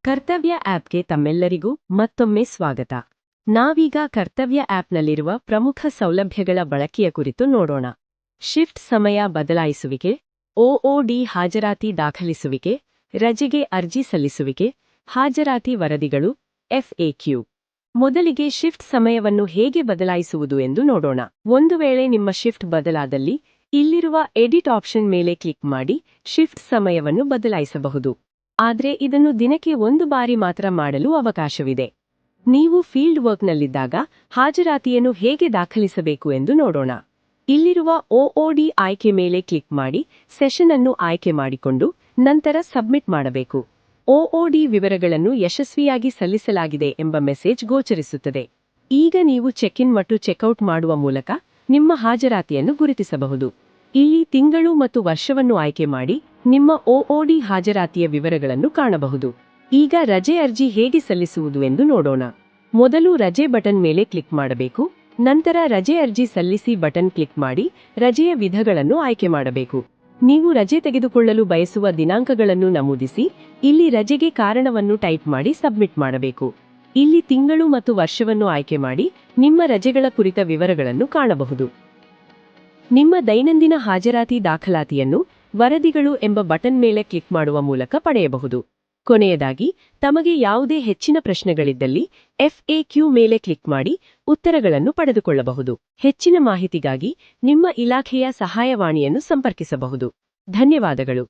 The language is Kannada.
ಕರ್ತವ್ಯ ಆಪ್ಗೆ ತಮ್ಮೆಲ್ಲರಿಗೂ ಮತ್ತೊಮ್ಮೆ ಸ್ವಾಗತ. ನಾವೀಗ ಕರ್ತವ್ಯ ಆಪ್ನಲ್ಲಿರುವ ಪ್ರಮುಖ ಸೌಲಭ್ಯಗಳ ಬಳಕೆಯ ಕುರಿತು ನೋಡೋಣ. ಶಿಫ್ಟ್ ಸಮಯ ಬದಲಾಯಿಸುವಿಕೆ, ಒಒಡಿ ಹಾಜರಾತಿ ದಾಖಲಿಸುವಿಕೆ, ರಜೆಗೆ ಅರ್ಜಿ ಸಲ್ಲಿಸುವಿಕೆ, ಹಾಜರಾತಿ ವರದಿಗಳು, ಎಫ್ಎಕ್ಯೂ. ಮೊದಲಿಗೆ ಶಿಫ್ಟ್ ಸಮಯವನ್ನು ಹೇಗೆ ಬದಲಾಯಿಸುವುದು ಎಂದು ನೋಡೋಣ. ಒಂದು ವೇಳೆ ನಿಮ್ಮ ಶಿಫ್ಟ್ ಬದಲಾದಲ್ಲಿ ಇಲ್ಲಿರುವ ಎಡಿಟ್ ಆಪ್ಷನ್ ಮೇಲೆ ಕ್ಲಿಕ್ ಮಾಡಿ ಶಿಫ್ಟ್ ಸಮಯವನ್ನು ಬದಲಾಯಿಸಬಹುದು. ಆದರೆ ಇದನ್ನು ದಿನಕ್ಕೆ ಒಂದು ಬಾರಿ ಮಾತ್ರ ಮಾಡಲು ಅವಕಾಶವಿದೆ. ನೀವು ಫೀಲ್ಡ್ ವರ್ಕ್ನಲ್ಲಿದ್ದಾಗ ಹಾಜರಾತಿಯನ್ನು ಹೇಗೆ ದಾಖಲಿಸಬೇಕು ಎಂದು ನೋಡೋಣ. ಇಲ್ಲಿರುವ ಒಒಡಿ ಆಯ್ಕೆ ಮೇಲೆ ಕ್ಲಿಕ್ ಮಾಡಿ ಸೆಷನ್ ಅನ್ನು ಆಯ್ಕೆ ಮಾಡಿಕೊಂಡು ನಂತರ ಸಬ್ಮಿಟ್ ಮಾಡಬೇಕು. ಒಒಡಿ ವಿವರಗಳನ್ನು ಯಶಸ್ವಿಯಾಗಿ ಸಲ್ಲಿಸಲಾಗಿದೆ ಎಂಬ ಮೆಸೇಜ್ ಗೋಚರಿಸುತ್ತದೆ. ಈಗ ನೀವು ಚೆಕ್ ಇನ್ ಮತ್ತು ಚೆಕ್ಔಟ್ ಮಾಡುವ ಮೂಲಕ ನಿಮ್ಮ ಹಾಜರಾತಿಯನ್ನು ಗುರುತಿಸಬಹುದು. ಇಲ್ಲಿ ತಿಂಗಳು ಮತ್ತು ವರ್ಷವನ್ನು ಆಯ್ಕೆ ಮಾಡಿ ನಿಮ್ಮ ಒಒಡಿ ಹಾಜರಾತಿಯ ವಿವರಗಳನ್ನು ಕಾಣಬಹುದು. ಈಗ ರಜೆ ಅರ್ಜಿ ಹೇಗೆ ಸಲ್ಲಿಸುವುದು ಎಂದು ನೋಡೋಣ. ಮೊದಲು ರಜೆ ಬಟನ್ ಮೇಲೆ ಕ್ಲಿಕ್ ಮಾಡಬೇಕು. ನಂತರ ರಜೆ ಅರ್ಜಿ ಸಲ್ಲಿಸಿ ಬಟನ್ ಕ್ಲಿಕ್ ಮಾಡಿ ರಜೆಯ ವಿಧಗಳನ್ನು ಆಯ್ಕೆ ಮಾಡಬೇಕು. ನೀವು ರಜೆ ತೆಗೆದುಕೊಳ್ಳಲು ಬಯಸುವ ದಿನಾಂಕಗಳನ್ನು ನಮೂದಿಸಿ ಇಲ್ಲಿ ರಜೆಗೆ ಕಾರಣವನ್ನು ಟೈಪ್ ಮಾಡಿ ಸಬ್ಮಿಟ್ ಮಾಡಬೇಕು. ಇಲ್ಲಿ ತಿಂಗಳು ಮತ್ತು ವರ್ಷವನ್ನು ಆಯ್ಕೆ ಮಾಡಿ ನಿಮ್ಮ ರಜೆಗಳ ಕುರಿತ ವಿವರಗಳನ್ನು ಕಾಣಬಹುದು. ನಿಮ್ಮ ದೈನಂದಿನ ಹಾಜರಾತಿ ದಾಖಲಾತಿಯನ್ನು ವರದಿಗಳು ಎಂಬ ಬಟನ್ ಮೇಲೆ ಕ್ಲಿಕ್ ಮಾಡುವ ಮೂಲಕ ಪಡೆಯಬಹುದು. ಕೊನೆಯದಾಗಿ ತಮಗೆ ಯಾವುದೇ ಹೆಚ್ಚಿನ ಪ್ರಶ್ನೆಗಳಿದ್ದಲ್ಲಿ ಎಫ್ಎಕ್ಯೂ ಮೇಲೆ ಕ್ಲಿಕ್ ಮಾಡಿ ಉತ್ತರಗಳನ್ನು ಪಡೆದುಕೊಳ್ಳಬಹುದು. ಹೆಚ್ಚಿನ ಮಾಹಿತಿಗಾಗಿ ನಿಮ್ಮ ಇಲಾಖೆಯ ಸಹಾಯವಾಣಿಯನ್ನು ಸಂಪರ್ಕಿಸಬಹುದು. ಧನ್ಯವಾದಗಳು.